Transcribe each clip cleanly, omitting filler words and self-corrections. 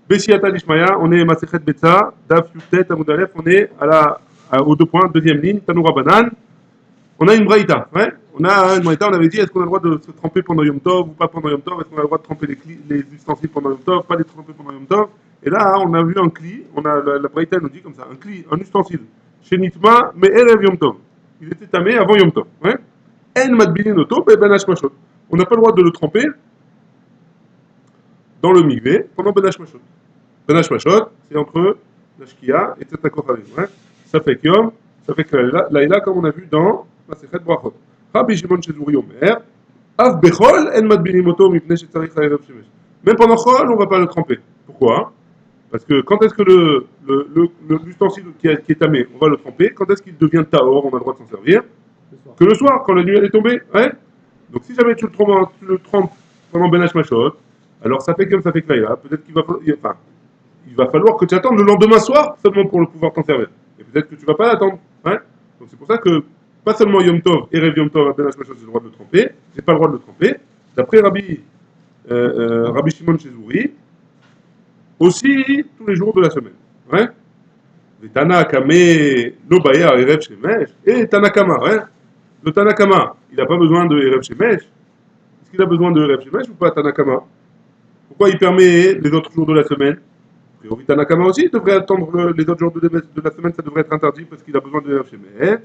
Bessiata Lishmaya, on est Masechet Betsa, Daf Yutet Amud Aleph, on est aux deux points, deuxième ligne, Tanoura Banan. On a une braïta, ouais. On a une braïta, on avait dit est-ce qu'on a le droit de se tremper pendant Yom Tov ou pas pendant Yom Tov, est-ce qu'on a le droit de tremper les ustensiles pendant Yom Tov, pas les tremper pendant Yom Tov. Et là, on a vu un cli, on a la braïta nous dit comme ça, un cli, un ustensile. Chez Nitma, mais Erev Yom Tov. Il était tamé avant Yom Tov, ouais. En Madbilin Oto, Ben Hashmashot. On n'a pas le droit de le tremper dans le migvé pendant Ben Hashmashot. Ben Hashmashot, c'est entre la Shkia et Teta Kochavim, ouais. Ça fait Yom, ça fait Laïla, comme on a vu dans Masechet Brachot. Rabbi Shimon Chezuri Omer, Av Bechol, En Madbilim Oto, Mipnei Shetzarich Ha'erev Shemesh. Même pendant Chol, on ne va pas le tremper. Pourquoi? Parce que quand est-ce que l'ustensile qui est tamé, on va le tremper? Quand est-ce qu'il devient tahor, on a le droit de s'en servir? Que le soir, quand la nuit elle est tombée. Ouais. Donc si jamais tu le trempes pendant Ben Hashmashot, alors ça fait comme ça fait que là, peut-être il va falloir que tu attendes le lendemain soir seulement pour le pouvoir t'en servir. Et peut-être que tu ne vas pas l'attendre. Ouais. Donc c'est pour ça que pas seulement Yom Tov, Erev Yom Tov, Ben Hashmashot, j'ai le droit de le tremper, j'ai pas le droit de le tremper. D'après Rabbi Shimon Chezuri, aussi tous les jours de la semaine. Ouais. Les Tanakame, Lobaya, Erev Shemesh, et Tanakama, ouais. Le Tanakama, il n'a pas besoin de Erev Shemesh. Est-ce qu'il a besoin de Erev Shemesh ou pas, Tanakama? Pourquoi il permet les autres jours de la semaine? Priori, Tanakama aussi devrait attendre les autres jours de la semaine, ça devrait être interdit parce qu'il a besoin de Erev Shemesh.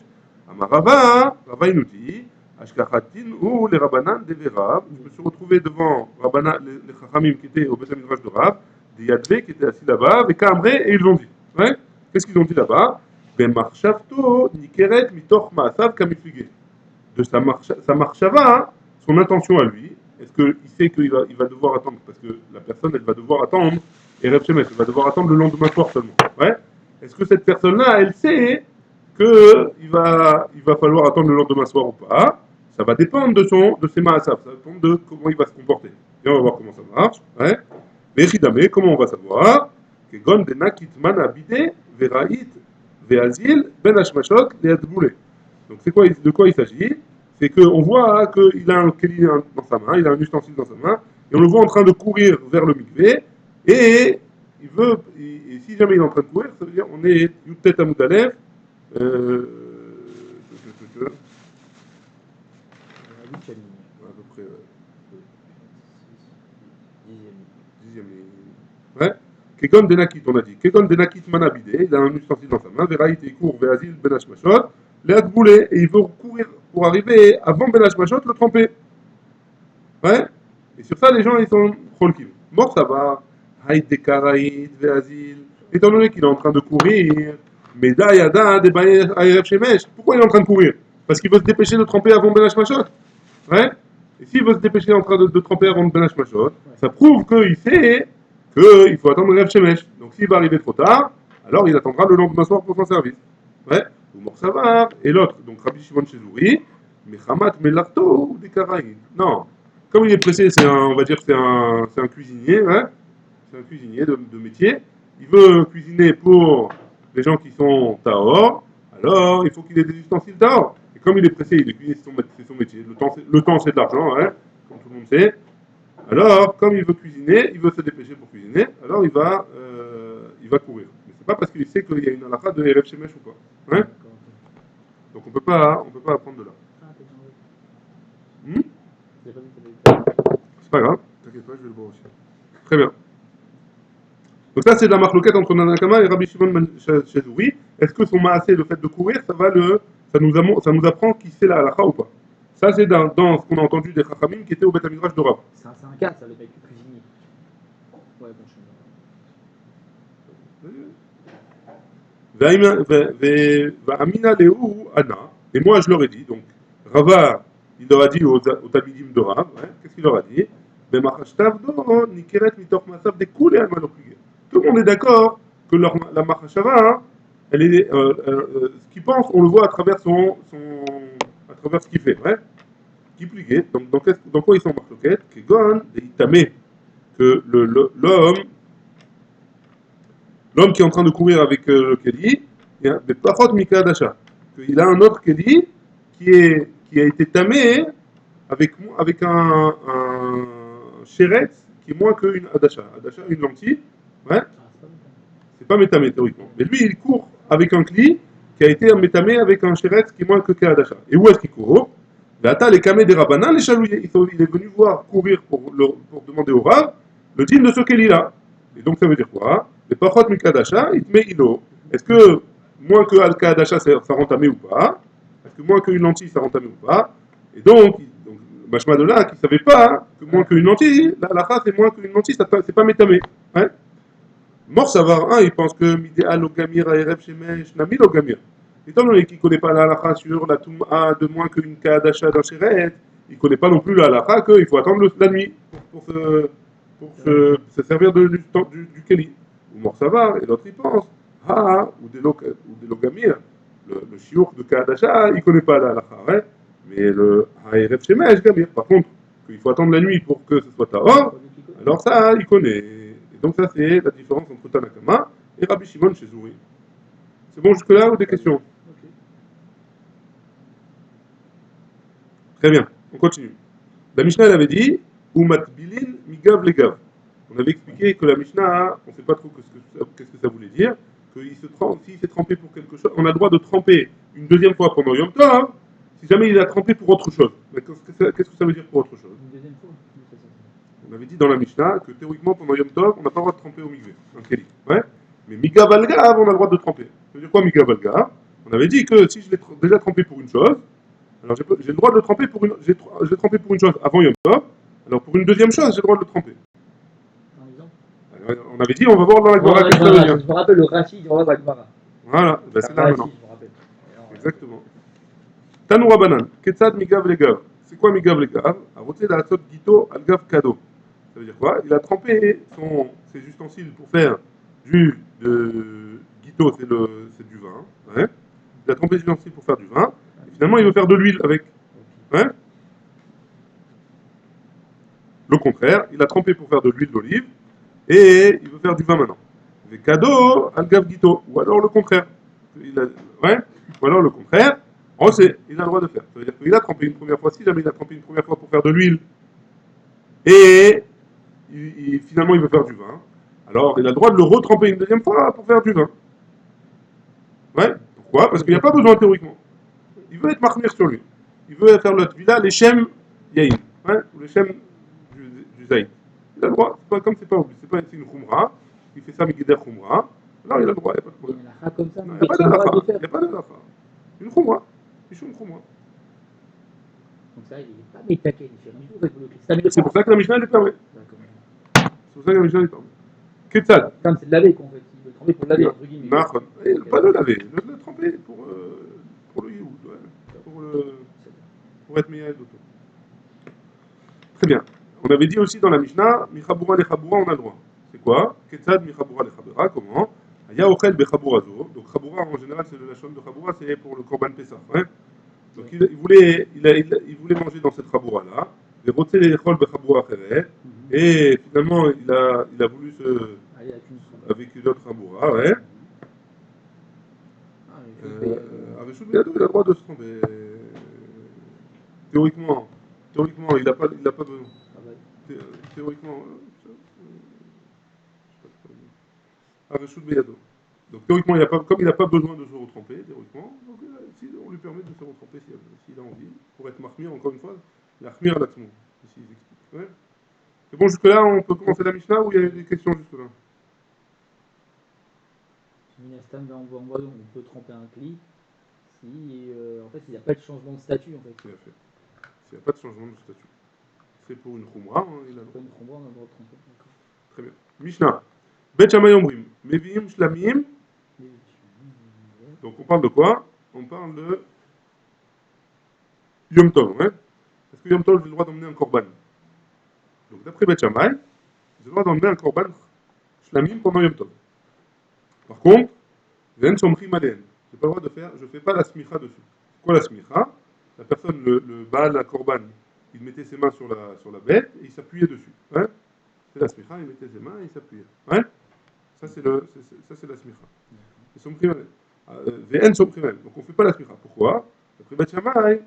Amarava, Rava il nous dit, Ashkachatin ou les Rabbanan des Verav. Je me suis retrouvé devant les Chachamim qui étaient au Beth Midrash de Rav, des Yadvé qui étaient assis là-bas, avec Kamré, et ils ont dit. Ouais. Qu'est-ce qu'ils ont dit là-bas? Bemarchavto, Nikeret, Mitoch, Maasav, Kamifugé. De sa marchava, hein, son intention à lui, est-ce qu'il sait qu'il va devoir attendre, parce que la personne, elle va devoir attendre, et Reb Shemesh, elle va devoir attendre le lendemain soir seulement. Ouais. Est-ce que cette personne-là, elle sait qu'il va falloir attendre le lendemain soir ou pas? Ça va dépendre de ses maasav, ça va dépendre de comment il va se comporter. Et on va voir comment ça marche. Ouais. Mais Chidame, comment on va savoir? Que Gon Denakit Man Abide, Veraït, Veazil, Ben Hashmashot, Leadboule. Donc de quoi il s'agit? C'est qu'on voit hein, qu'il a un kéli dans sa main, il a un ustensile dans sa main, et on le voit en train de courir vers le mikvé, et et si jamais il est en train de courir, ça veut dire on est Yutet Amoudalev, à peu près dixième ligne. Ouais. Kekon Denakit, on a dit. Kekon Denakit Manabide, il a un ustensile dans sa main, Veraït et court vers Azil Ben Hashmashot, Léat Boulé, et il veut courir pour arriver avant Ben Hashmashot, le tremper. Ouais. Et sur ça, les gens, ils sont cholkim. Mort, ça va. Haït de Karaït, Veazil. Étant donné qu'il est en train de courir, Meda Yada, des Bayer Shemesh. Pourquoi il est en train de courir? Parce qu'il veut se dépêcher de tremper avant Ben Hashmashot. Ouais. Et s'il veut se dépêcher en train de tremper avant Ben Hashmashot, ça prouve qu'il sait qu'il faut attendre Rev Shemesh. Donc s'il va arriver trop tard, alors il attendra le lendemain soir pour son service. Ouais. Ou Mort Savar. Et l'autre, donc Rabbi Shimon Chezouri, Mechamat Melarto ou des Karaït. Non. Comme il est pressé, on va dire que c'est un cuisinier, hein, c'est un cuisinier de métier. Il veut cuisiner pour les gens qui sont Tahor, alors il faut qu'il ait des ustensiles Tahor. Et comme il est pressé, il est cuisinier, c'est son métier. Le temps c'est de l'argent, hein, comme tout le monde sait. Alors, comme il veut cuisiner, il veut se dépêcher pour cuisiner, alors il va courir. Mais c'est pas parce qu'il sait qu'il y a une halakha de Erev Shemesh ou pas. Hein. Donc on peut pas apprendre de là. Hmm. C'est pas grave, t'inquiète pas, je vais le voir aussi. Très bien. Donc ça, c'est de la marloquette entre Nanakama et Rabbi Shimon Chezouri. Est-ce que son maasé, le fait de courir, ça nous apprend qui c'est la halakha ou pas? Ça, c'est dans ce qu'on a entendu des Chachamim qui étaient au Beth Midrash de Rav. C'est un cas, ça, le mec cuisinier. Ouais, Va'amina lehu ana. Et moi, je leur ai dit, donc, Rava, il leur a dit aux Talmidim de Rav, hein, qu'est-ce qu'il leur a dit? Tout le monde est d'accord que la Mahashava, hein, elle est, ce qu'il pense, on le voit à travers à travers ce qu'il fait, ouais. Qui pliait. Donc, dans quoi ils sont marloquettes? Que Gon, des Itamé, que l'homme qui est en train de courir avec le Keli, il y a des Pachot Mika Dasha. Il a un autre Keli qui a été tamé avec un Sheretz qui est moins qu'une Adasha. Adasha, une lentille. Ouais, Ah, c'est pas métamé. c'est pas métamé théoriquement. Mais lui, il court avec un cli qui a été métamé avec un chéretz qui est moins que Keadacha. Et où est-ce qu'il court? Vata les kamé des rabanan, les chalouiers. Il est venu voir courir pour demander au Rav le din de ce Kéli-là. Et donc ça veut dire quoi? Les pachot mikadacha, il te met ilo. Est-ce que moins que al-kadasha, ça rend tamé ou pas? Est-ce que moins qu'une lentille, ça rend tamé ou pas? Et donc Machma de là, qui ne savait pas que moins qu'une lentille, la race c'est moins qu'une lentille, c'est pas métamé. Hein? Mort savoir, il pense que Midéal Ogamir Aereb Shemesh Namil Ogamir. Étant donné qu'il ne connaît pas la halakha sur la Touma de moins qu'une cas d'achat d'un Sheret, il ne connaît pas non plus la halakha qu'il faut attendre la nuit pour se servir du Keli. Ou Mort savoir, et l'autre il pense, ou des Logamir, le chiour de cas d'achat, il ne connaît pas la halakha, hein, mais le Aereb Shemesh Gamir. Par contre, qu'il faut attendre la nuit pour que ce soit Tahor, alors ça, il connaît. Et donc ça, c'est la différence entre Tanakama et Rabbi Shimon chez Zouri. C'est bon jusque-là ou des questions? Ok. Très bien, on continue. La Mishnah, elle avait dit Umat bilin migav legav. On avait expliqué que la Mishnah, on ne sait pas trop qu'est-ce que ça voulait dire, s'il s'est trempé pour quelque chose, on a le droit de tremper une deuxième fois pendant Yom Tov, si jamais il a trempé pour autre chose. Mais qu'est-ce que ça veut dire pour autre chose? Une deuxième fois. On avait dit dans la Mishnah que théoriquement pendant Yom Tov, on n'a pas le droit de tremper au mikvé, un kéli. Ouais. Mais Migav al-Gav, on a le droit de tremper. Ça veut dire quoi Migav al-Gav? On avait dit que si je l'ai déjà trempé pour une chose, alors j'ai le droit de le tremper pour une, je l'ai trempé pour une chose avant Yom Tov, alors pour une deuxième chose, j'ai le droit de le tremper. Un exemple. Alors, on avait dit, on va voir dans la Gemara qu'est-ce que ça veut dire. Je me rappelle le Rashi du roi Bagmara. Voilà, ben c'est là maintenant. Je me rappelle. Alors, Exactement. Tanoura banan, Ketzad Migav legav. C'est quoi Migav legav? Aroté la sot gito al-gav kado. Ça veut dire quoi? Il a trempé ses ustensiles pour faire de guito, c'est du vin. Ouais. Il a trempé ses ustensiles pour faire du vin. Et finalement, il veut faire de l'huile avec. Ouais. Le contraire, il a trempé pour faire de l'huile d'olive et il veut faire du vin maintenant. Les cadeaux, al guito. Ou alors le contraire. Ouais. Ou alors le contraire. Il a le droit de faire. Ça veut dire qu'il a trempé une première fois. Si jamais il a trempé une première fois pour faire de l'huile et finalement il veut faire du vin, alors il a le droit de le retremper une deuxième fois pour faire du vin. Ouais. Pourquoi? Parce qu'il n'y a pas besoin théoriquement. Il veut être marmire sur lui. Il veut faire l'autre villa, les shem yaïn. Ouais. Ou les shem du zaïd. Il a le droit. C'est pas, comme c'est une khumra. Il fait ça avec guider khumra. Alors il a le droit, il n'y a pas de problème. il y a comme ça. Non, il n'y a pas d'alaha. Il n'y a pas d'alaha. Une khumra. Une khumra. Donc ça, il n'est pas métaqué, il fait rien du tout avec le C'est pour ça que la Mishnah lui permet. C'est pour ça que la Mishnah lui permet. Ketzad. Comme c'est de laver qu'on fait. Il veut tremper pour le laver, entre guillemets. Pas le laver, le tremper pour le youd, ouais. Pour être meilleur d'auto. Très bien. On avait dit aussi dans la Mishnah, Michabura le Chabura, on a le droit. C'est quoi? Ketzad Michabura le Chabura, comment? Aya Ochel Bechaburazo. Donc Chabura, en général, c'est la chaîne de Chabura, c'est pour le Korban Pessah. Ouais. Donc il voulait manger dans cette Chabura-là. Il roté les Chol Bechabura Cheret. Et finalement, il a voulu avec une autre Chabura, ouais. Arishut Beyado, il a le droit de se tromper. Théoriquement, il n'a pas besoin. Théoriquement, Arishut Beyado. Donc théoriquement, comme il n'a pas besoin de se retremper, théoriquement, donc, on lui permet de se retremper s'il a envie, pour être marmir, encore une fois, la khmir à l'atzmon. Ouais. C'est bon, jusque-là, on peut commencer la Mishnah ou il y a des questions jusque-là? Minastam, on peut tremper un cli si, en fait, il n'y a pas de changement de statut. En fait. Tout à fait. S'il n'y a pas de changement de statut. C'est pour une khumra, il a le droit. Une khumra, on a le droit de tremper. Très bien. Mishnah. Bet Shammai Omrim. Meviim Shlamim. Donc on parle de quoi? On parle de Yom Tov. Hein? Est-ce que Yom Tov, j'ai le droit d'emmener un korban? Donc d'après Bet Shammai, j'ai le droit d'emmener un korban Shlamim pendant Yom Tov. Par contre, Ven Somchim Alen. Je n'ai pas le droit de faire, je ne fais pas la smicha dessus. Quoi la smicha? La personne, le Baal, la korban, il mettait ses mains sur la bête et il s'appuyait dessus. Hein? C'est la smicha, il mettait ses mains et il s'appuyait. Hein? Ça, c'est la smicha. Et Somchim Alen. VN Somchim Alen. Donc on ne fait pas la smicha. Pourquoi? D'après Bet Shammai,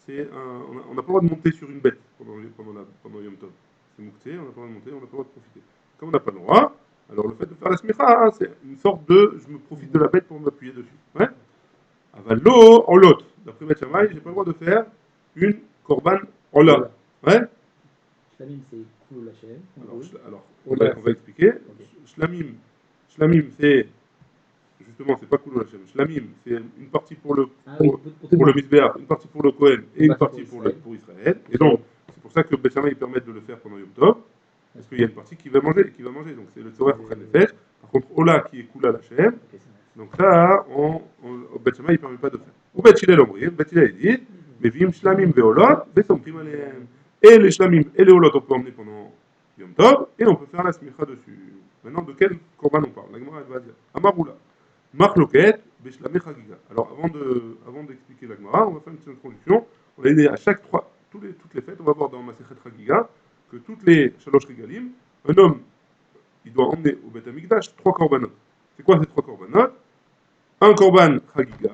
on n'a pas le droit de monter sur une bête pendant Yom Tov. C'est moukté, on n'a pas le droit de monter, on n'a pas le droit de profiter. Comme on n'a pas le droit, Alors le fait de faire la smicha, hein, c'est une sorte de je me profite de la bête pour m'appuyer dessus. Ouais. Avalo en l'autre. D'après Beth Shammai, j'ai pas le droit de faire une korban en là. Ouais. Shlamim, c'est Koulou Lachem. Alors Ola, on va expliquer. Ok. Shlamim, c'est justement, c'est pas Koulou Hashem. Shlamim, c'est une partie pour le Ah oui, pour tout le pour le monde. Misbéach, une partie pour le Kohen et une partie pour pour Israël. Et donc, c'est pour ça que Beth Shammai, ils permettent de le faire pendant Yom Tov, parce qu'il y a une partie qui va manger. Donc c'est le Tzorech au Nefesh. Par contre, Ola qui est Koula Hashem, Ok, ça marche. donc ça, Beth Shammai, il ne permet pas de faire. Ou Beth Hillel Omri, Beth Hillel dit, mais vim Shlamim ve'olot, ve'tomtim alehem. Et les Shlamim et les Olot, on peut emmener pendant Yom Tov, et on peut faire la smicha dessus. Maintenant, de quel korban on parle? La Gemara, elle va dire, Amaroula. Marloket, Beshlamé Chagiga. Alors, avant d'expliquer la Gemara, on va faire une petite introduction. On a dit à toutes les fêtes, on va voir dans Masechet Chagiga que toutes les Shalosh Regalim, un homme, il doit emmener au Beth Amikdash 3 korbanot. C'est quoi ces 3 korbanot? Un korban Chagiga,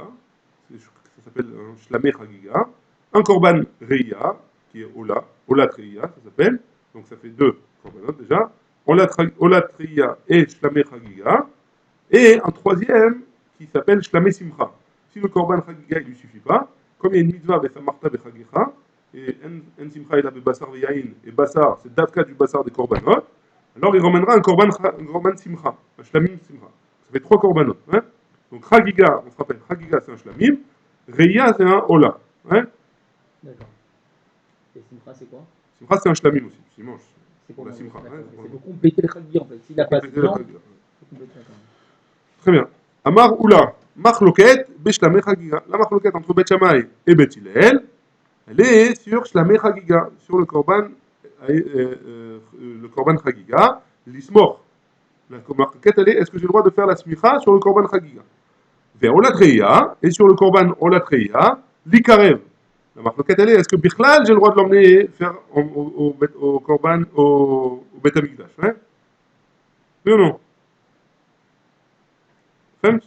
ça s'appelle un Shlamé Chagiga. Un korban Reya, qui est Olat Reya, ça s'appelle. Donc ça fait 2 korbanot déjà. Olat Reya et Shlamé Chagiga. Et un troisième qui s'appelle Shlamé Simcha. Si le Korban Chagiga ne lui suffit pas, comme il y a une mitzvah avec Samarta Bechagicha, et En Simcha il a Bassar Veyain, et Bassar, c'est Davka du Bassar des Korbanot, alors il ramènera un Korban Simcha, un Shlamim Simcha. Ça fait 3 Korbanot. Hein. Donc Chagiga, on se rappelle, Chagiga c'est un Shlamim, Reya c'est un Ola. Hein. D'accord. Et Simcha, c'est quoi? Simcha c'est un Shlamim aussi, tu manges. C'est pour la manger. Simcha. Hein, C'est pour compléter le Chagiga en fait. S'il n'a pas assez de viande, il faut compléter la viande. Très bien. Amar Oula, Machloket, Beshlamé Chagiga. La Machloket entre Bet Shammai et Bet Hillel, elle est sur Shlamé Chagiga, sur le Korban Chagiga, l'Ismor. La Machloket, elle est, est-ce que j'ai le droit de faire la smicha sur le Korban Chagiga? Vers Olatreya, et sur le Korban Olatreya, l'Ikarev. La Machloket, elle est, est-ce que Bichlal, j'ai le droit de l'emmener faire au Korban, au Bet Amikdash? Hein? Oui ou non? Femme?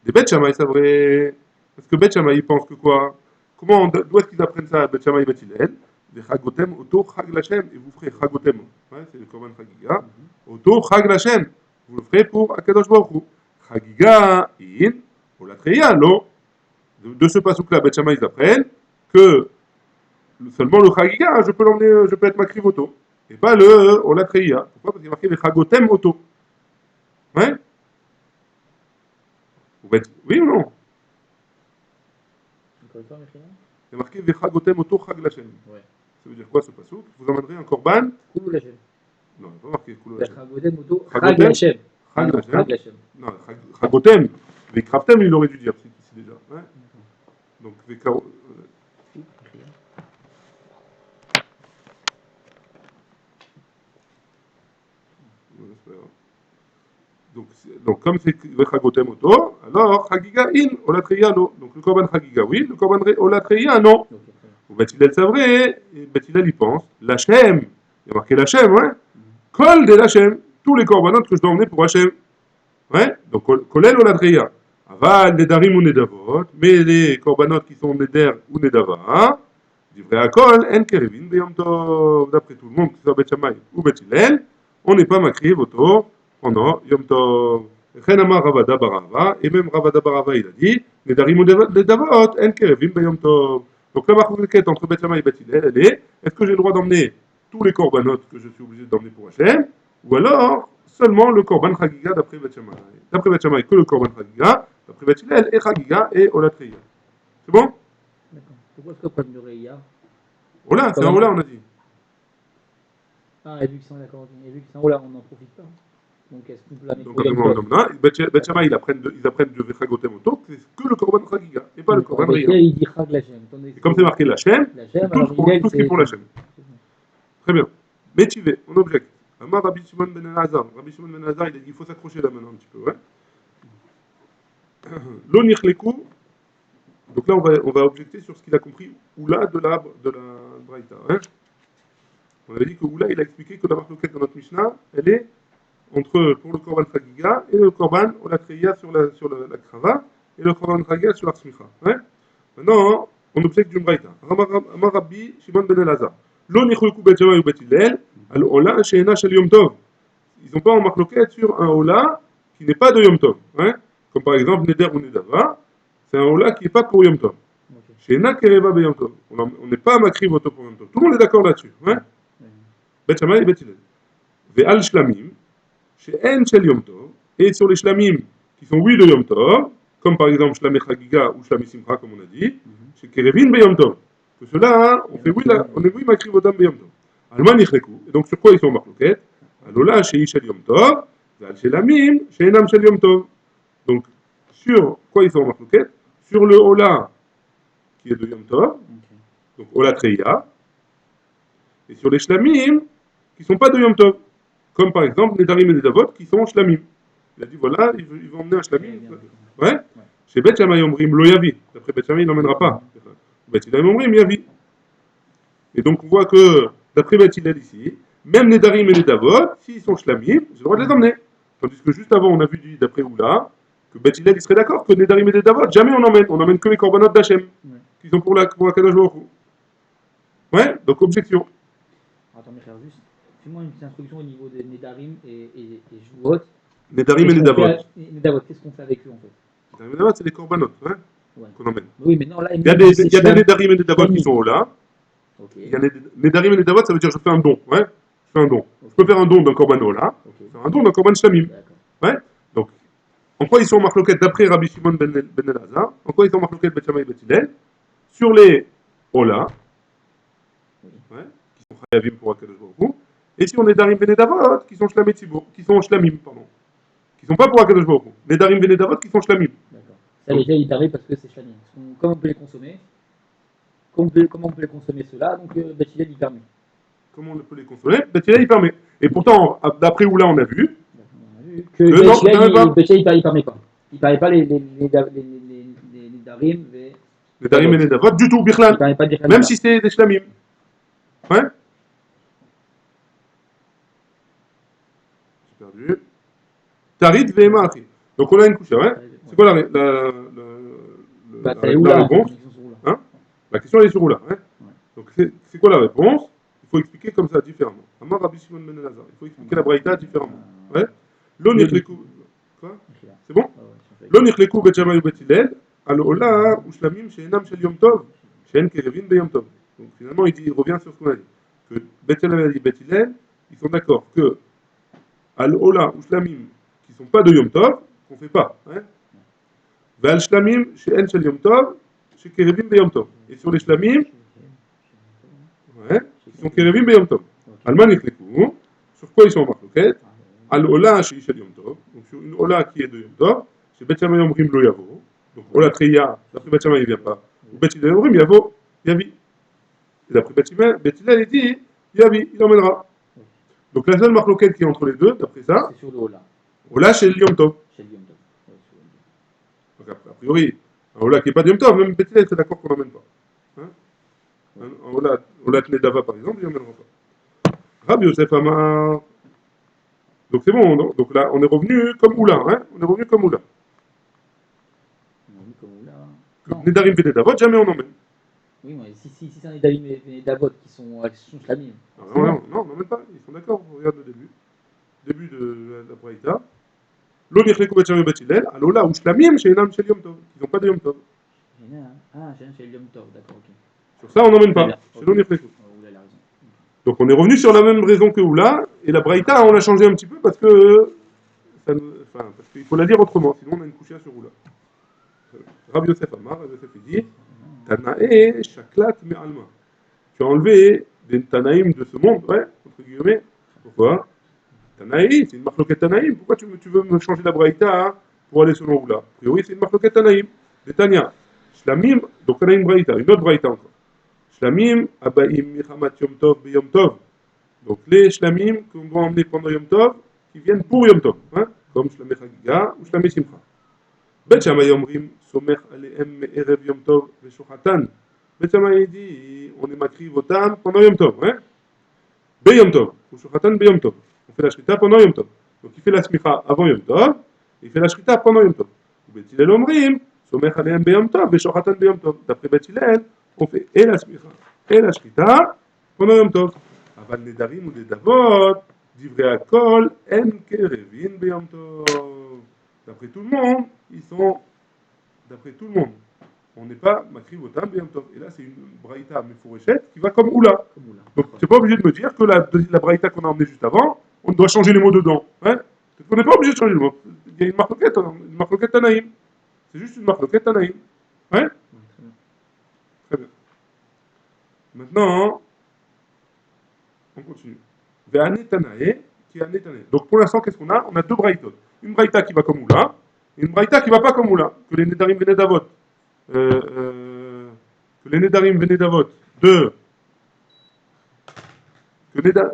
Des Beth Shammai, c'est vrai. Parce que Beth Shammai, ils pensent que quoi? D'où est-ce qu'ils apprennent ça à Beth Shammai et Beth Hillel? Des Chagotem, Auto Chag Lachem, et vous ferez Chagotem. Ouais, c'est le Korban Chagiga. Auto Chag Lachem, vous le ferez pour Akadosh Baruch Hu. Chagiga, in, Olatreya, non. De ce pasouk-là, Beth Shammai, ils apprennent que seulement le Chagiga, je peux l'emmener, je peux être makriv auto. Et pas le Olatreya. Pourquoi? Parce qu'il y a marqué les Chagotem Auto. Ouais? Oui ou non? Encore une fois, Michel? Il y a marqué Vechagotem Oto Chag Lachem. Ouais. Ça veut dire quoi ce pasouk? Vous emmènerez un korban? Koulou Lachem. Non, il n'y a pas marqué Koulou Lachem. Chagotem Moto, Chag Chagotem? Lachem. Chag Chag Lachem? Lachem. Non, Chagotem. Vekraftem, il aurait dû dire ici déjà. Ouais. Donc, Vekaro. Donc comme c'est Vechagotem Oto, alors Chagiga in, Olatreya non. Donc le korban Chagiga oui, le korban Olatreya non. Ou Bethilel c'est vrai, et Bethilel il pense, l'Hachem, il y a marqué l'Hachem, ouais. Kol de l'Hachem, tous les korbanot que je dois emmener pour Hachem. Ouais, donc Kolel Olatreya. Aval, Nedarim ou Nedavot, mais les korbanot qui sont Neder ou Nedava, du vrai à Kol, En Kerevin, Beyom Tov, d'après tout le monde, que ce soit Beth Shammai ou Bethilel, on n'est pas makriv auto pendant Yom Tov. Amar Ravada Barava, et même Ravada Barava il a dit, Nedarim ou Nedavot, En Kerevin, Beyom Tov. Donc la marque entre Beth Shammai et Beth Hillel, elle est-ce que j'ai le droit d'emmener tous les corbanotes que je suis obligé d'emmener pour Hachem, ou alors seulement le korban Chagiga d'après Beth Shammai. D'après Beth Shammai, que le korban Chagiga, d'après Beth Hillel, et Chagiga et Olatreya. C'est bon? D'accord. Pourquoi est-ce que pas de Reya? Ola, c'est un Ola, on a dit. Ah, et vu que c'est un Ola, on n'en profite pas. Donc est-ce qu'on peut l'amener Donc, pour Yom Tov? Beth Shammai, ils apprennent de Vechagotem Oto, c'est que le korban Chagiga, et pas le korban Reya. Il dit Chag Lachem. Et comme c'est marqué l'Hachem, c'est tout ce qui est pour l'Hachem. Très bien. Métivé, on objecte. Amar Rabbi Shimon ben Elazar. Rabbi Shimon ben Elazar, il a dit il faut s'accrocher là maintenant un petit peu. Ouais. L'onirleku. Donc là, on va objecter sur ce qu'il a compris Oula de la Braïta. Hein. On avait dit que Oula, il a expliqué que la marloquette dans notre Mishnah, elle est entre pour le Korban Chagiga et le Korban Olatreya sur la Krava et le Korban Chagiga sur la Smicha. Ouais. Maintenant, on objecte du Braïta. Amar Rabbi Shimon ben Elazar. L'onirleku Bet Shammai ou Bet Hillel. Alors là, chez Ena Shel Yom Tov. ils n'ont pas en marloquette sur un Ola qui n'est pas de Yom Tov. Hein, comme par exemple Neder ou Nedava, c'est un Ola qui n'est pas pour Yom Tov. Ok. Chez Nakereva Yom Tov. On n'est pas makri voto pour Yom Tov. Tout le monde est d'accord là-dessus. Hein? Ouais. Bet Shammai et Bet Hillel. Ve'al Shlamim, chez En Shel Yom Tov, et sur les Shlamim qui sont oui de Yom Tov, comme par exemple Shlamé Chagiga ou Shlamé Simcha, comme on a dit, chez Kerevin Be Yom Tov. Que ceux-là, hein, on est oui makri votam Be Yom Tov. Alman Yichreku. Et donc sur quoi ils sont marloquettes? Alola chez Ishel Yom Tov, Ve'al Shelamim, chez Enam Shel Yom Tov. Donc sur quoi ils sont marloquettes? Sur le Ola qui est de Yom Tov, Ok. donc Ola Treya, et sur les Shlamim qui ne sont pas de Yom Tov, comme par exemple Nedarim et Nedavot qui sont Shlamim. Il a dit voilà, ils vont emmener un Shlamim. Ouais. Chez Bet Shammai Omrim Lo Yavi. D'après Bet Shammai, il n'emmènera pas. Bet Hillel Omrim Yavi. Et donc on voit que, d'après Bet Hillel ici, même Nedarim et Nedavot, s'ils sont Shlamim, j'ai le droit de les emmener. Tandis que juste avant, on a vu d'après Oula, que Bet Hillel il serait d'accord que Nedarim et Nedavot, jamais on emmène que les Korbanot d'Hachem, qui sont pour la Kadosh Baruch Hu. Ouais, donc objection. Attends, mais frère, juste, fais-moi une petite introduction au niveau des Nedarim et Jouot. Nedarim et Nedavot. Nedavot, qu'est-ce qu'on fait avec eux en fait? Nedarim et Nedavot, c'est les Korbanot, hein, Ouais. qu'on emmène. Oui, mais non, là, Il y a des Nedarim et Nedavot qui sont là. Ok. Il y a des Nedarim et Nedavot, ça veut dire je fais un don. Ouais, je fais un don. Ok. Je peux faire un don d'un Korban là, faire un don d'un Korban Shlamim. D'accord. Ouais. Donc, en quoi ils sont marloquettes d'après Rabbi Shimon ben Elazar? En quoi ils sont marloquettes Bet Shammai et Bet Hillel? Sur les Ola, ouais, qui sont Chayavim pour Akadosh Baruch Hu, et sur les Nedarim et Nedavot, qui sont Shlamim Tzibour, qui sont Shlamim, pardon. Qui sont pas pour Akadosh Baruch Hu. Nedarim et Nedavot qui sont Shlamim. D'accord. Ça, les il t'arrive parce que c'est Shlamim. Comment on peut les consommer? Comment on peut les consommer ceux-là? Donc, Bet Hillel, il permet. Comment on peut les consommer? Bet Hillel, il permet. Et pourtant, d'après Oula, on a vu On a vu que Bet non, Hillel, il permet pas. Il permet pas les Nedarim et Nedarim et Nedavot du tout, il Birlan. permet pas de dire Même si c'est des Shlamim. Ouais. J'ai perdu. Tarit Vema Achi. Donc on a une couche, ouais. C'est quoi la réponse? Hein? La question elle est sur Oula. Hein? Donc c'est quoi la réponse? Il faut expliquer comme ça différemment. Amar Rabbi Shimon ben Elazar. Il faut expliquer la braïta différemment. Ouais. Lo nichleku. Quoi? C'est bon? Lo nichleku Bet Shammai ou Bet Hillel al Ola ou Shlamim she'enam shel Yom Tov she'en kerevin be Yom Tov. Donc finalement il revient sur ce qu'on a dit. Que Bet Shammai et Bet Hillel, ils sont d'accord que al Ola ou Shlamim qui ne sont pas de Yom Tov, qu'on ne fait pas. Hein? Ve'al Shlamim she'en shel Yom Tov she'kerevin be Yom Tov. Et sur les Shlamim, ouais, qui sont Kerevim be Yom Tov. Alman Yichleku, sur quoi ils sont en marloquette? Al Ola she'ish el Yom Tov, donc sur une Ola qui est de Yom Tov, chez Bet Shammai Omrim Lo Yavo, donc Ola Treya, d'après Bet Shammai il ne vient pas, ou Bet Hillel Omrim Yavo, Yavi. Et d'après Bet Hillel il dit Yavi, il emmènera. Donc la seule marloquette qui est entre les deux, d'après ça, c'est sur le Ola. Ola chez Yom Tov. Chez le Yom Tov. Donc a priori, un Ola qui n'est pas de Yom Tov, même Bet Hillel est d'accord qu'on n'emmène pas. Hein? Un Ola Tnedava par exemple, il n'emmènera pas. Rabbi Yosef Amar. Donc c'est bon, donc là on est revenu comme Oula, hein? On est revenu comme Oula. On a vu comme Oula. Nedarim et Nedavot, jamais on emmène. Oui, mais si c'est un Nedarim et Nedavot qui sont Shlamim. Non, on n'emmène pas, ils sont d'accord, regarde le début. Début de la Braïta. Lo nichleku Bet Shammai Bet Hillel, al Ola ou Shlamim she'enam shel Yom Tov. Ils n'ont pas de Yom Tov. Ah, chez le Yom Tov, d'accord, ok. Sur ça on n'emmène pas, c'est Lo nichleku. Oula, il a raison. Donc on est revenu sur la même raison que Oula, et la Braïta on l'a changé un petit peu parce que. Parce qu'il faut la lire autrement, sinon on a une couchia sur Oula. Rabbi Yosef Amar, Rabbi Yosef dit Tanae Shaklat Me'alma. Tu as enlevé des Tanaïm de ce monde, ouais, entre guillemets. Pourquoi? Tanaïm, c'est une marloquette Tanaïm. Pourquoi tu veux me changer la Braïta hein, pour aller selon Oula? A priori, c'est une marloquette Tanaïm. Des Tania. Shlamim, donc on a une Braïta, une autre Braïta encore. Shlamim, Abaim Michamat Yom Tov Yom Tov. Donc les Shlamim qu'on doit emmener pendant Yom Tov, qui viennent pour Yom Tov, hein, comme Shlamé Chagiga ou Shlamé Simcha. Bet Shammai Omrim, Somech Alehem Me'erev Yom Tov Veshochatan. Bet Shammai dit, on est makri votam pendant Yom Tov, hein? Be Yom Tov, ou Shochatan Be Yom Tov. On fait la shrita pendant Yom Tov. Donc il fait la smicha avant Yom Tov, et il fait la shrita pendant Yom Tov. Bet Hillel Omrim, Somech Alehem Be Yom Tov Veshochatan Be Yom Tov. D'après Bet Hillel, on fait et la smicha et la shrita pendant Yom Tov. Aval Nedarim ou Nedavot, Divrei Akol, En Kerevin Beyom Tov. D'après tout le monde, ils sont. D'après tout le monde, on n'est pas Makriv Otam Beyom Tov. Et là, c'est une Braïta Mefourechette qui va comme Oula. Comme Oula. Donc, tu n'es pas obligé de me dire que la Braïta qu'on a emmenée juste avant, on doit changer les mots dedans. Hein, on n'est pas obligé de changer les mots. Il y a une marloquette Tanaïm. C'est juste une marloquette Tanaïm. Ouais, Ouais, très bien. très bien. Maintenant, on continue. Ve'ane Tanae, qui est Ane Tanae. Donc pour l'instant, qu'est-ce qu'on a? On a deux braïtot. Une braïta qui va comme Oula, et une braïta qui va pas comme Oula. Que les Nedarim venaient d'Avot. Que les Nedarim venaient d'Avot. De. Que Neda...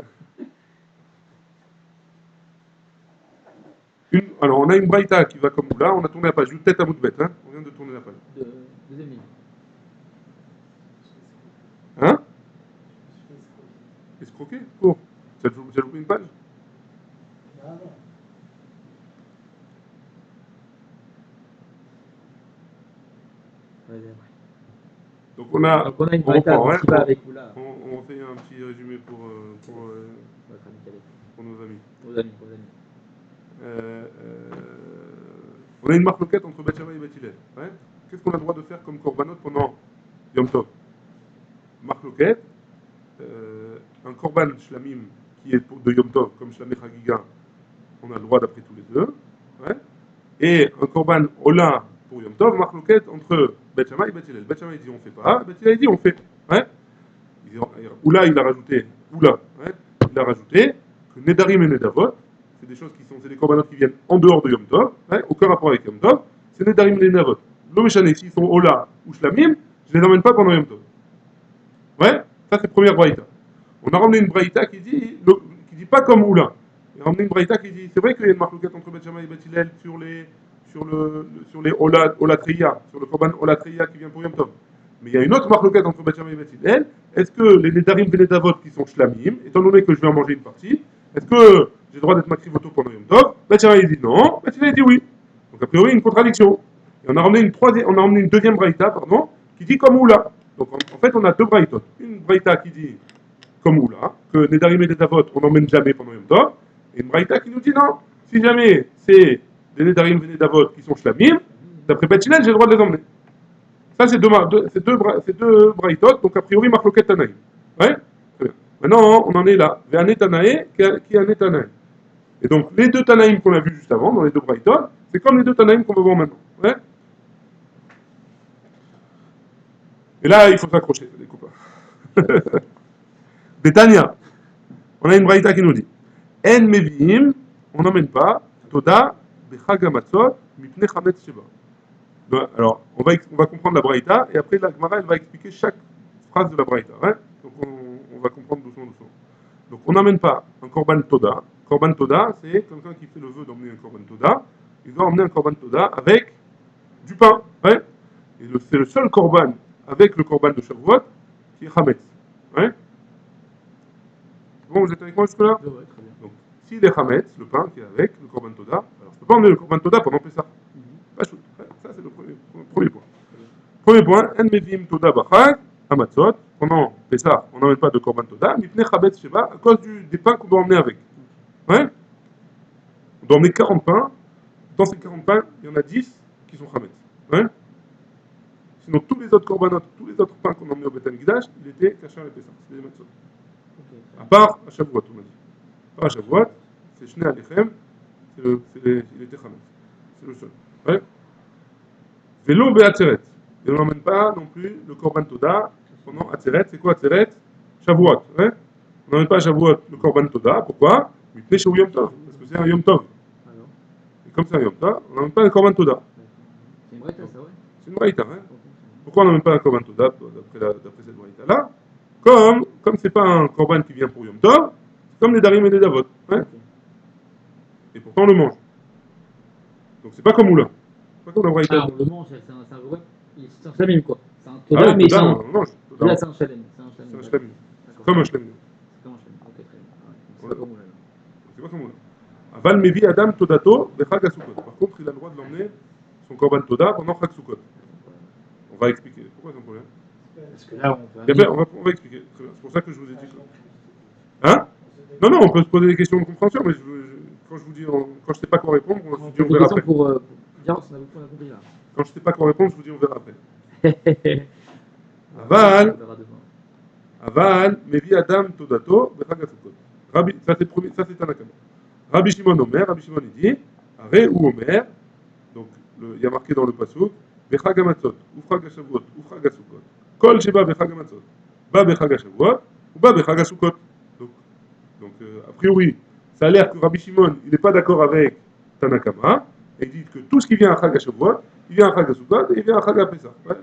Alors on a une braïta qui va comme Oula. On a tourné la page. Tête à bout de bête. Hein. On vient de tourner la page. Deuxième ligne. Hein? Escroquer? Cours. J'ai loupé une page? Ah non. Ouais, Donc on a. donc on a une On braïta reprend, hein. qui va avec Oula. On fait un petit résumé pour Votre ami Calais. nos amis. Vos amis, vos amis. On a une marque loquette entre Beth Shammai et Beth Hillel. Ouais. Qu'est-ce qu'on a le droit de faire comme korbanot pendant Yom Tov? Marque loquette, un korban shlamim qui est de Yom Tov, comme shlamé Chagiga, on a le droit d'après tous les deux. Ouais. Et un korban Ola pour Yom Tov, marque loquette entre Beth Shammai et Beth Hillel. Beth Shammai dit on fait pas, Beth Hillel dit on fait. Ouais. Oula il a rajouté, ouais, il a rajouté que Nedarim et Nedavot, c'est des choses qui sont, c'est des korbanot qui viennent en dehors de Yom Tov, hein, aucun rapport avec Yom Tov, c'est Nedarim et Nedavot. L'Omeshane, s'ils sont Ola ou Shlamim, je les emmène pas pendant Yom Tov. Ouais, ça c'est première braïta. On a ramené une braïta qui dit pas comme Oula. On a ramené une braïta qui dit, c'est vrai qu'il y a une marloquette entre Beth Shammai et Beth Hillel sur les Olatriya, sur le korban Olatriya qui vient pour Yom Tov. Mais il y a une autre marloquette entre Beth Shammai et Beth Hillel. Est-ce que les Nedarim et Nedavot qui sont Shlamim, étant donné que je vais en manger une partie, est-ce que j'ai le droit d'être makrivoto pendant Yom Tov? Beth Shammai dit non, Beth Hillel dit oui. Donc a priori une contradiction. Et on a ramené une deuxième braïta, pardon, qui dit comme Oula. Donc en fait on a deux braïtot. Une braïta qui dit comme Oula, que Nedarim et Nedavot on n'emmène jamais pendant Yom Tov, et une braïta qui nous dit non, si jamais c'est des Nedarim et Nedavot qui sont Shlamim, d'après Beth Hillel j'ai le droit de les emmener. Ça, c'est deux braïtot, donc a priori, marloquet Tanaï. Ouais. Maintenant, on en est là. Ve'ane Tanaï, qui est un Tanaï. Et donc, les deux Tanaïm qu'on a vus juste avant, dans les deux braïtot, c'est comme les deux Tanaïm qu'on va voir maintenant. Ouais. Et là, il faut s'accrocher, les copains. Betania, on a une braïta qui nous dit En Meviim, on n'emmène pas, Toda, Bechagamatzot, Mipne Chametz Sheba. Alors, on va comprendre la braïta, et après la Gemara, elle va expliquer chaque phrase de la braïta. Hein. Donc, on va comprendre doucement. Donc, on n'emmène pas un korban toda. Korban toda, c'est quelqu'un qui fait le vœu d'emmener un korban toda. Il doit emmener un korban toda avec du pain. Hein. Et c'est le seul korban avec le korban de Shavuot qui est chametz. Hein. Bon, vous êtes avec moi jusque-là? Ouais, très bien. Donc, s'il est chametz, le pain qui est avec le korban toda, alors je ne peux pas emmener le korban toda pendant Pessah. Ça, c'est le premier point. Premier point, En Mevim Toda Bachag, Amatzot. Pendant Pessah, on n'emmène pas de Korban Toda, Mipne Chabetz Sheba, à cause des pains qu'on doit emmener avec. Ouais. On doit emmener 40 pains. Dans ces 40 pains, il y en a 10 qui sont Chametz. Ouais. Sinon, tous les autres korbanot, tous les autres pains qu'on emmenait au Beth Amikdash, il était Kachar et Pessah. C'était des Matzot. À part à Shavuot, on a dit. À part à Shavuot, c'est Shnei Alechem, il était Chametz. C'est le seul. Ouais. Vélo Be'atzeret. Et on n'emmène pas non plus le Korban Toda pendant Atzeret. C'est quoi Atzeret? Shavuot. Hein. On n'emmène pas à Shavuot le Korban Toda. Pourquoi? Mipnei Sheu Yom Tov. Parce que c'est un Yom Tov. Alors, Et comme c'est un Yom Tov, on n'emmène pas le Korban Toda. c'est une braïta, ça, ouais. C'est une braïta. Hein. Pourquoi on n'emmène pas un Korban Toda d'après cette braïta-là? Comme c'est pas un Korban qui vient pour Yom Tov, c'est comme les Darim et les Davot. Hein. Et pourtant on le mange. Donc c'est pas comme Oula. C'est pas comme la braïta. Ah, on le mange, c'est un shlamim, quoi. C'est un toda, Ah oui, mais Toda, c'est on le mange. Toda. là, c'est un shlamim. C'est un shlamim. D'accord. Comme un shlamim. C'est comme un shlamim. Ok, très bien. Ah ouais. Ouais. C'est comme Oula, là. C'est pas comme Oula. Aval Mevi Adam Todato Bechag Asukot. Par contre, il a le droit de l'emmener son Korban Toda pendant Chag Sukkot. On va expliquer. Pourquoi c'est un problème? Parce que là, on peut On va expliquer. C'est pour ça que je vous ai dit que. Hein? Non, non, on peut se poser des questions de compréhension, mais quand je vous dis, quand je sais pas quoi répondre, je vous dis on Des verra questions après. pour bien, on a compris là. Quand je sais pas quoi répondre, je vous dis on verra après. On Aval, verra demain. Aval, Mevi Adam Todato, Bechag Asukot. Ça c'est Tanakama. Rabbi Shimon Omer, Rabbi Shimon il dit, Are ou Omer, donc il y a marqué dans le pasuk, Bechag Amatzot, Ufrag Hashavuot, Ufrag Asukot. Kol Sheba Bechag Amatzot, Ba Bechag Hashavuot, ou Ba Bechag Asukot. Donc, a priori, ça a l'air que Rabbi Shimon, il n'est pas d'accord avec Tanakama, et il dit que tout ce qui vient à Chag HaShavuot, il vient à Chag HaSukkot et il vient à Chag HaPesach, ouais,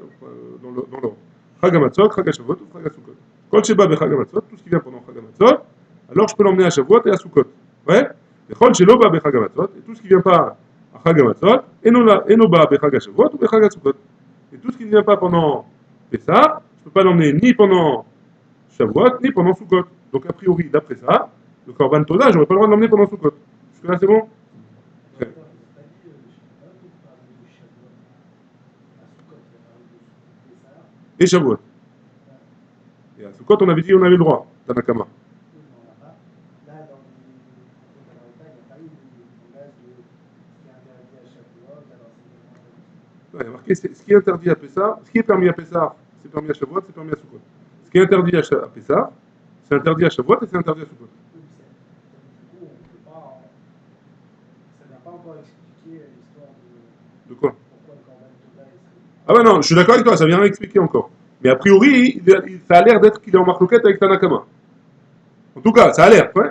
dans l'ordre. Chag HaMatzot, Chag HaShavuot ou Chag HaSukkot. Kol Sheba Bechag HaMatzot, tout ce qui vient pendant Chag HaMatzot, alors je peux l'emmener à Shavuot et à Sukkot. Ouais. Et Kol Shelo Ba Bechag HaMatzot, et tout ce qui vient pas à Chag HaMatzot, Eno Ba Bechag HaShavuot ou Bechag HaSukkot. Et tout ce qui ne vient pas pendant Pesach, je ne peux pas l'emmener ni pendant Shavuot, ni pendant Sukkot. Donc a priori, d'après ça, le Korban Toda, j'aurais pas le droit de l'emmener pendant Sukkot. Jusque là, c'est bon? Okay. Et Shavuot. Et à Sukkot, on avait dit qu'on avait le droit, Tanakama. Il y a marqué ce qui est interdit à Pessah, ce qui est permis à Pessah, c'est permis à Shavuot, c'est permis à Sukkot. Ce qui est interdit à Pessah, c'est interdit à Shavuot et c'est interdit à Sukkot. Ça n'a pas encore expliqué l'histoire De quoi? pourquoi le Corban Toda est. Ah ouais, non, je suis d'accord avec toi, ça vient rien expliquer encore. Mais a priori, ça a l'air d'être qu'il est en marloquette avec Tanakama. En tout cas, ça a l'air, ouais.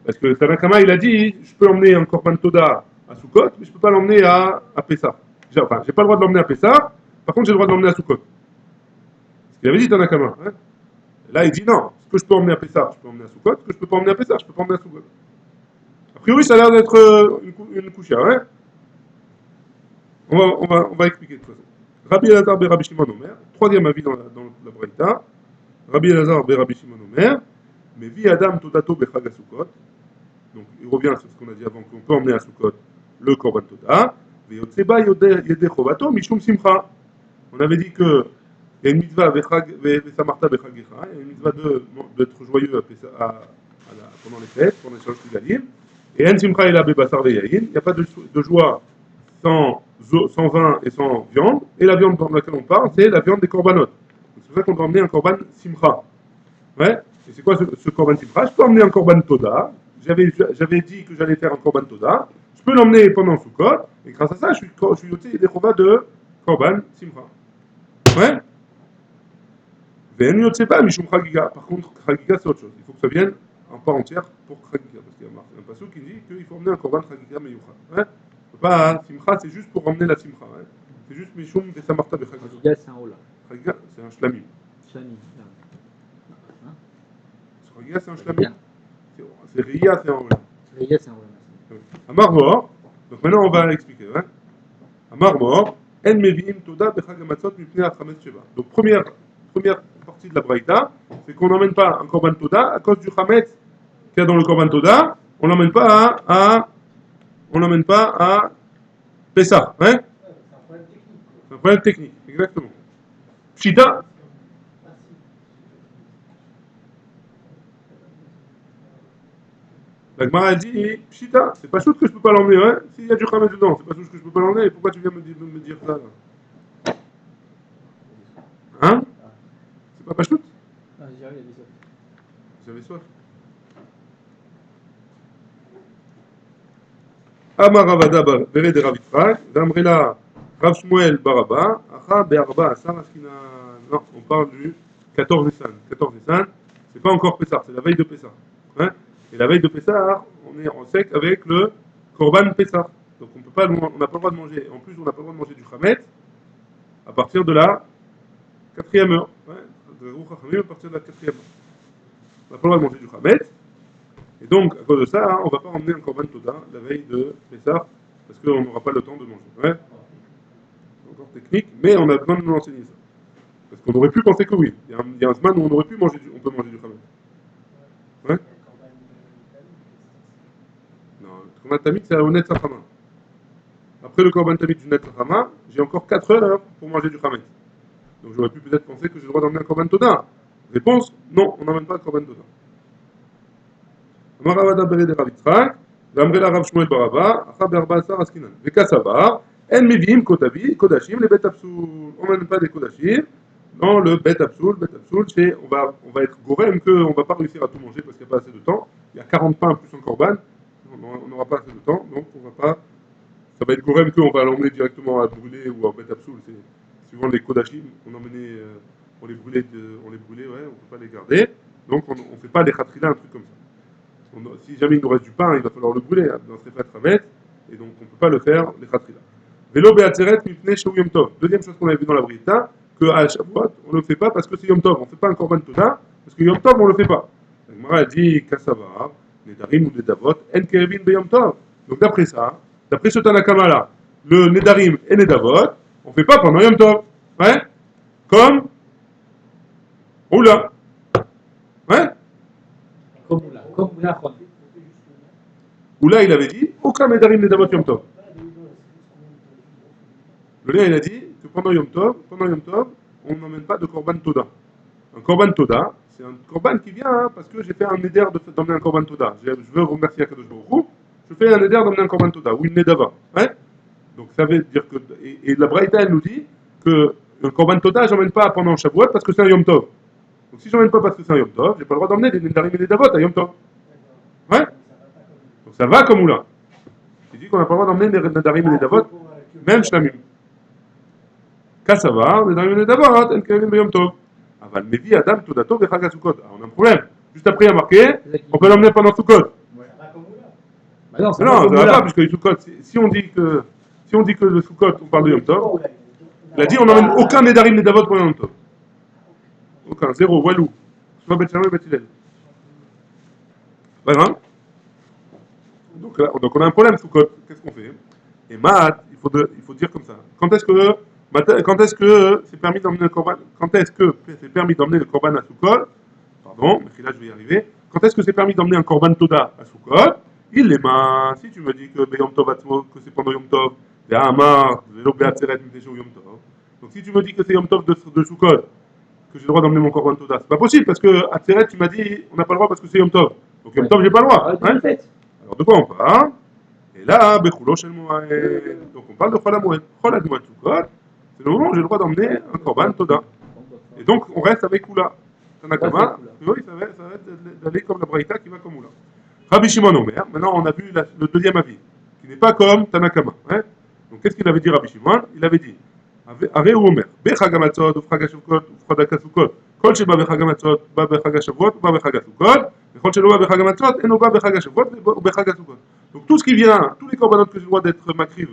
Parce que Tanakama, il a dit, je peux emmener un Korban Toda à Sukkot, mais je ne peux pas l'emmener à Pessah. Enfin, j'ai pas le droit de l'emmener à Pessah, par contre, j'ai le droit de l'emmener à Sukkot. Ce qu'il avait dit Tanakama. Hein. Là, il dit non, ce que je peux emmener à Pessah, je peux emmener à Sukkot, ce que je peux pas emmener à Pessah, je peux pas emmener à Sukkot. A priori, ça a l'air d'être une couchia, hein. On va expliquer de toute façon. Rabbi Elazar be Rabbi Shimon Omer, troisième avis dans la Braïta. Rabbi Elazar be Rabbi Shimon Omer, mais vi Adam Todato be Chag Sukkot. Donc il revient sur ce qu'on a dit avant, qu'on peut emmener à Sukkot le Korban Toda. Veyotseba Yede Chovato Mishum Simcha. On avait dit que il y a une mitzvah Vesamarta Bechagecha, il y a une mitzvah d'être joyeux pendant les fêtes, pendant les Shalosh Galim. Et En Simcha Ela Bebasar Veyayin, il n'y a pas de joie sans vin et sans viande. Et la viande dans laquelle on parle, c'est la viande des corbanotes. C'est pour ça qu'on doit emmener un korban simcha. Ouais. Et c'est quoi ce korban simcha? Je peux emmener un korban toda. J'avais dit que j'allais faire un korban toda. Je peux l'emmener pendant Sukkot. Et grâce à ça, je suis doté des chobas de korban simcha. Ouais. Je ne sais pas, Mishum Chagiga. Par contre, Chagiga, c'est autre chose. Il faut que ça vienne en part entière pour Chagiga. Parce qu'il y a un passage qui dit qu'il faut emmener un korban Chagiga Meyucha. Ouais. Pas, hein, Simcha, c'est juste pour emmener la Simcha. Hein. C'est juste Mishum de Samarta de Chagiga. Chagiga, c'est un Ola. Chagiga, c'est un shlamim. Shlamim. Chagiga, c'est un shlamim. C'est Ria, c'est un Ola. Chagiga, c'est un Ola. Amar Mor. Donc maintenant, on va l'expliquer. Hein. Amar Mor. En Mevim Toda Bechag Matzot Mipnei Achametz Sheva. Donc première partie de la Braïta, c'est qu'on n'emmène pas un Korban Toda à cause du Chametz qu'il y a dans le Korban Toda. On l'emmène pas à Pessah. Hein. C'est un problème technique. C'est un problème technique, exactement. Pshita. La Gemara a dit Pshita, c'est pas chose que je peux pas l'emmener. Hein. S'il y a du Chametz dedans, c'est pas chose que je peux pas l'emmener. Pourquoi tu viens me dire ça là? Hein? C'est pas Pachout? Ah, j'y arrive, il a dit ça. J'avais soif. Amar Ravada Bere de Rav Yitzhak, Damrela Rav Shmuel Baraba, Acha Be'arba Asar Askina. Non, on parle du 14 Nissan. 14 Nissan, c'est pas encore Pessah, c'est la veille de Pessah. Hein? Et la veille de Pessah, on est en sec avec le Korban Pessah. Donc on n'a pas le droit de manger. En plus, on n'a pas le droit de manger du Chametz à partir de la 4e heure. Ouais, à partir de la 4e heure. On n'a pas le droit de manger du Chametz. Et donc, à cause de ça, hein, on ne va pas emmener un Korban Toda la veille de Pessah, parce qu'on n'aura pas le temps de manger. Ouais. C'est encore technique, mais on a besoin de nous enseigner ça. Parce qu'on aurait pu penser que oui. Il y a un semaine où on peut manger du Chametz. Ouais. Non, le Korban Tamid, c'est au Net Sachama. Après le Korban Tamid du Net Sachama, j'ai encore 4 heures pour manger du Chametz. Donc j'aurais pu peut-être penser que j'ai le droit d'emmener un Korban Toda. Réponse, non, on n'emmène pas de Korban Toda. אמר רב אדם ברד רב יצחק, ואמרי לה רב שמואל ברבה, אחר ב14 עסקינן. וכסבר, אין מביאים קודשים לבית הפסול. On n'amène pas des kodashim dans le bet apsoul, c'est on va être gorem qu'on ne va pas réussir à tout manger parce qu'il n'y a pas assez de temps. Il y a 40 pains plus un korban, on n'aura pas assez de temps, donc on va pas. Ça va être gorem qu'on va l'emmener directement à brûler ou à bet apsoul. Suivant les kodashim, on les brûlait, ouais, on ne peut pas les garder. Donc on ne fait pas les khatrila, un truc comme ça. Si jamais il nous reste du pain, il va falloir le brûler dans ces patramet, et donc on ne peut pas le faire, les khatrila. Vélo Beatzeret Mipnei Sheu Yom Tov. Deuxième chose qu'on avait vu dans la Brita, qu'à Shavuot, on ne le fait pas parce que c'est Yom Tov. On ne fait pas un Korban Toda, parce que Yom Tov, on ne le fait pas. La Gemara dit Kassavar, Nedarim ou Nedavot, En Kerevin Be Yom Tov. Donc d'après ça, d'après ce Tanakama là, le Nedarim et Nedavot, on ne fait pas pendant Yom Tov. Ouais? Comme Oula. Ouais? Comme Oula. Oula, il avait dit aucun Nedarim Nedavot Yom Tov. Le lien, il a dit que pendant Yom Tov, on n'emmène pas de Korban Toda. Un Korban Toda, c'est un Korban qui vient parce que j'ai fait un Neder d'emmener un Korban Toda. Je veux remercier Akadosh Baruch Hu, je fais un Neder d'emmener un Korban Toda, ou une Nedava. Hein? Donc ça veut dire que. Et la Braïta, elle nous dit que un Korban Toda, j'emmène pas pendant Shavuot parce que c'est un Yom Tov. Donc si j'emmène pas parce que c'est un Yom Tov, j'ai pas le droit d'emmener des Nedarim et des Nedavot à Yom Tov. Ouais? Donc ça va comme Oula. Il dit qu'on n'a pas le droit d'emmener des Nedarim et des Nedavot, même Shlamim. Kassavar, Nedarim et Nedavot, En Kerevin Be Yom Tov. Aval Mevi Adam Todato Bechag HaSukkot. On a un problème. Juste après, il y a marqué, on peut l'emmener pendant Sukkot. Bah non, Mais non, ça va pas, puisque le Sukkot, si on dit que le Sukkot, on parle de Yom Tov, il a dit on n'emmène aucun Nedarim Nedavot pendant Yom Tov. Aucun, zéro, walou. Soit Bet Shalom et Bet Hillel. Pas grave. Donc on a un problème, Sukkot. Qu'est-ce qu'on fait? Et Mahat, il faut dire comme ça. Quand est-ce que c'est permis d'emmener le Korban? Quand est-ce que c'est permis d'emmener le Korban à Sukkot? Pardon, mais là je vais y arriver. Quand est-ce que c'est permis d'emmener un Korban Toda à Sukkot? Il les mains. Si tu me dis que Yom Tov Atzmo, que c'est pendant Yom Tov, c'est Amar, Vélo Beatzeret Mipnei Yom Tov. Donc si tu me dis que c'est Yom Tov de Sukkot, que j'ai le droit d'emmener mon Korban Toda, c'est pas possible parce que Atzeret, tu m'as dit on n'a pas le droit parce que c'est Yom Tov. Donc Yom Tov, j'ai pas le droit. Hein? Alors de quoi on parle? Et là, Bechulo Shel Moed. Donc on parle de Chol HaMoed. Chol HaMoed Sukkot, c'est le moment où j'ai le droit d'emmener un Korban Toda. Et donc on reste avec Oula. Tanakama, oui, ça va être d'aller comme la Braïta qui va comme Oula. Rabbi Shimon Omer, maintenant on a vu le deuxième avis, qui n'est pas comme Tanakama. Hein? Donc qu'est-ce qu'il avait dit Rabbi Shimon? Il avait dit Areu Omer, Bechag HaMatzot, Ufchag HaSukkot, Ufchag HaSukkot, Kol sheba Bechag HaMatzot, ba Bechag HaShavuot, ba Bechag HaSukkot, Kol shelo ba Bechag HaMatzot, eno ba Bechag HaShavuot, ou Bechag HaSukkot. Donc tout ce qui vient, tous les corbanotes que j'ai le droit d'être makriv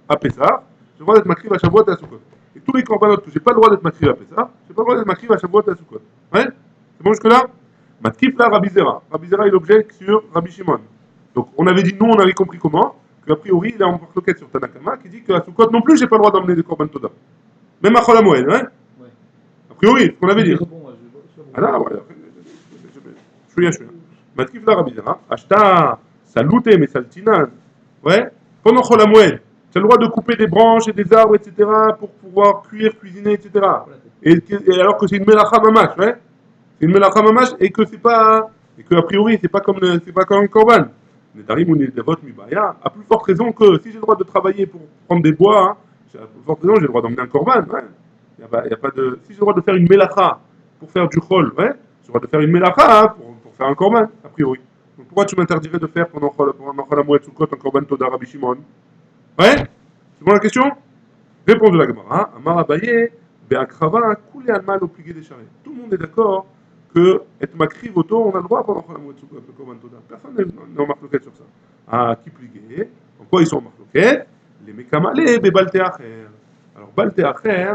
à Pessah, j'ai le droit d'être makriv à Shavuot et à Sukkot. Et tous les corbanotes que j'ai pas le droit d'être makriv à Pessah, j'ai pas le droit d'être makriv à Shavuot et à Sukkot. Ouais? C'est bon jusque-là? Matkif là, Rabbi Zera. Rabbi Zera, il objecte sur Rabbi Shimon. Donc on avait dit, nous on avait compris comment, qu'a priori il est en marloquette sur Tanakama qui dit qu'à Sukkot non plus j'ai pas le droit d'emmener des Korban Toda. Même à Chol HaMoed, hein? Ouais. A priori, c'est ce qu'on avait dit. Bon, Ah là, ouais. Je suis. Matkif là, Rabbi Zera. Ashta, salouté, mais saltinan. Ouais? Pendant Chol HaMoed, tu as le droit de couper des branches et des arbres, etc. pour pouvoir cuire, cuisiner, etc. Et alors que c'est une melacha mamash, ouais? C'est une melacha mamash et que c'est pas. Et que a priori, c'est pas comme un korban. Nedarim ou Nedavot Mibaya, à plus forte raison que si j'ai le droit de travailler pour prendre des bois, hein, à plus forte raison, j'ai le droit d'emmener un korban. Ouais. Y a pas de... Si j'ai le droit de faire une melacha pour faire du chol, ouais, j'ai le droit de faire une melacha hein, pour faire un korban, a priori. Donc pourquoi tu m'interdirais de faire pendant Chol HaMoed Sukkot un korban Toda Rabbi Shimon? Ouais? C'est bon la question? Réponse de la Gemara, Amar Abaye, Be'akrava, Koulé Alma, l'obligé des charrettes. Tout le monde est d'accord que être makriv auto, on a le droit pendant Chol HaMoed Sukkot, le korban Toda. Personne n'est en marloquette sur ça. Ah, qui pligué? En quoi ils sont en marloquette? Les Mekamale, Bebalte Acher. Alors, Balte Acher,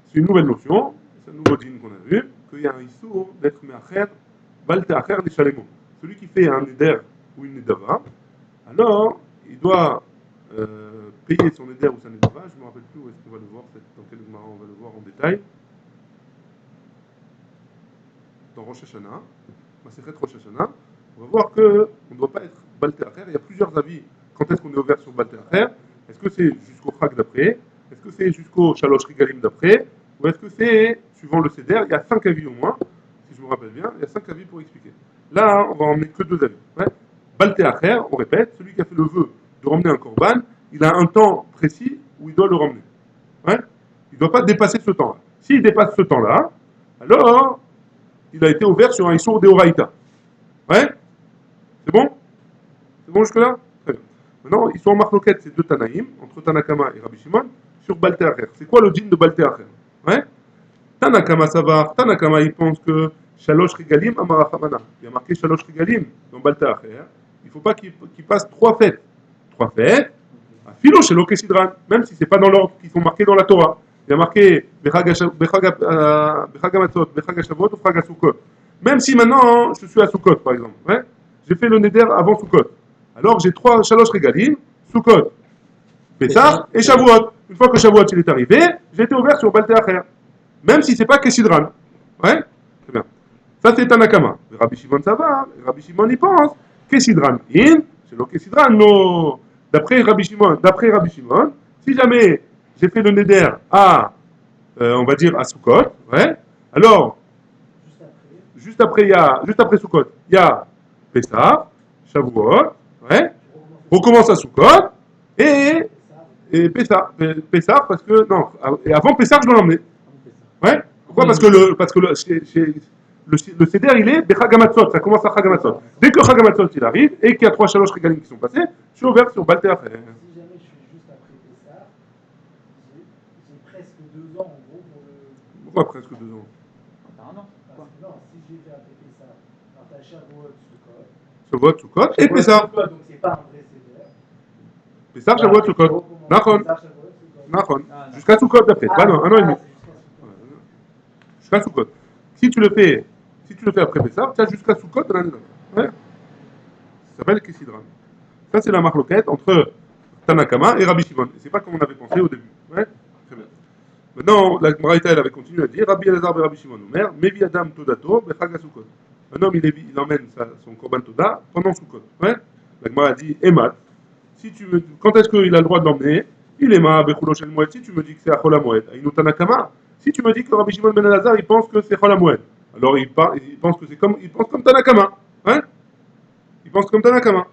c'est une nouvelle notion, c'est un nouveau dîne qu'on a vu, qu'il y a un issour d'être Meacher, Balte Acher des Shalemo. Celui qui fait un neder ou une nedava, alors il doit payer son neder ou sa nedava. Je ne me rappelle plus où est-ce qu'on va le voir, dans quel Gemara on va le voir en détail. Dans Rosh Hashanah, Masechet Rosh Hashanah, on va voir qu'on ne doit pas être Balte Acher. Il y a plusieurs avis. Quand est-ce qu'on est ouvert sur Balte Acher? Est-ce que c'est jusqu'au Chag d'après? Est-ce que c'est jusqu'au Shalosh Rigalim d'après? Ou est-ce que c'est, suivant le Seder, il y a 5 avis au moins, si je me rappelle bien, il y a 5 avis pour expliquer. Là, on va emmener que deux avis. Ouais. Balté Acher, on répète, celui qui a fait le vœu de ramener un korban, il a un temps précis où il doit le ramener. Ouais. Il ne doit pas dépasser ce temps-là. S'il dépasse ce temps-là, alors il a été ouvert sur un Issour Deoraïta. Ouais. C'est bon? C'est bon jusque-là? Très bien. Maintenant, ils sont en marloquette, ces deux Tanaïm, entre Tanakama et Rabbi Shimon, sur Balté Acher. C'est quoi le dîne de Balté Acher? Ouais. Tanakama Savar, Tanakama il pense que Shalosh Rigalim Amarachamana. Il y a marqué Shalosh Rigalim dans Balté Acher. Il ne faut pas qu'il passe trois fêtes. Trois fêtes, à Philo chez Sidran, même si ce n'est pas dans l'ordre qui sont marqués dans la Torah. Il y a marqué Bechag Hamatzot, Bechag Hashavot ou Chag HaSukkot. Même si maintenant je suis à Sukkot par exemple. Ouais, j'ai fait le Neder avant Sukkot. Alors j'ai trois Shalosh Regalim, Sukkot, Pessah et Shavuot. Une fois que Shavuot il est arrivé, j'ai été ouvert sur Balté Acher. Même si ce n'est pas Kessidran. Ouais, très bien. Ça c'est Tanakama. Rabbi Shimon ça va. Rabbi Shimon il pense Kessidran in, c'est le Kessidran no. D'après Rabbi Shimon, si jamais j'ai fait le Neder à, on va dire à Sukkot, ouais, alors juste après Sukkot, il y a Pessah, Shavuot, ouais, on recommence à Sukkot et Pessah parce que non, et avant Pessah je dois l'emmener. Ouais. Pourquoi? Parce que le Seder, il est Bechag Hamatzot, ça commence à Chag Hamatzot. Dès que Chag Hamatzot il arrive et qu'il y a trois Shalosh Regalim qui sont passés, je suis ouvert sur Balté Acher. Si jamais je suis juste après Pessah, j'ai presque 2 ans en gros pour le. Pourquoi presque 2 ans? T'as un an. Parce que non, si j'ai fait après Pessah, alors t'as Shavuot, Sukkot. Shavuot, Sukkot et Pessah. Donc c'est pas un vrai Seder. Pessah, Shavuot, Sukkot. Nachon. Nachon. Jusqu'à Sukkot d'après. Ah non, un an et demi. Jusqu'à Sukkot. Si tu le fais après Pessah, tu as jusqu'à Sukkot de l'année dernière. Ouais. Ça s'appelle Kessidran. Ça, c'est la marloquette entre Tanakama et Rabbi Shimon. Et c'est pas comme on avait pensé au début. Ouais. Très bien. Maintenant, la Braïta, elle avait continué à dire Rabbi Elazar et Rabbi Shimon Omer, Mevi Adam Todato, Bechag Sukkot. Un homme, il emmène son Korban Toda pendant Sukkot. Ouais. La Gemara a dit Emat. Quand est-ce qu'il a le droit de l'emmener? Il est ma Bechulo Shel Moed. Si tu me dis que c'est à Chol HaMoed, Aïnou Tanakama. Si tu me dis que Rabbi Shimon Ben Elazar, il pense que c'est Chol HaMoed, alors il pense que il pense comme Tanakama. Hein? Il pense comme Tanakama.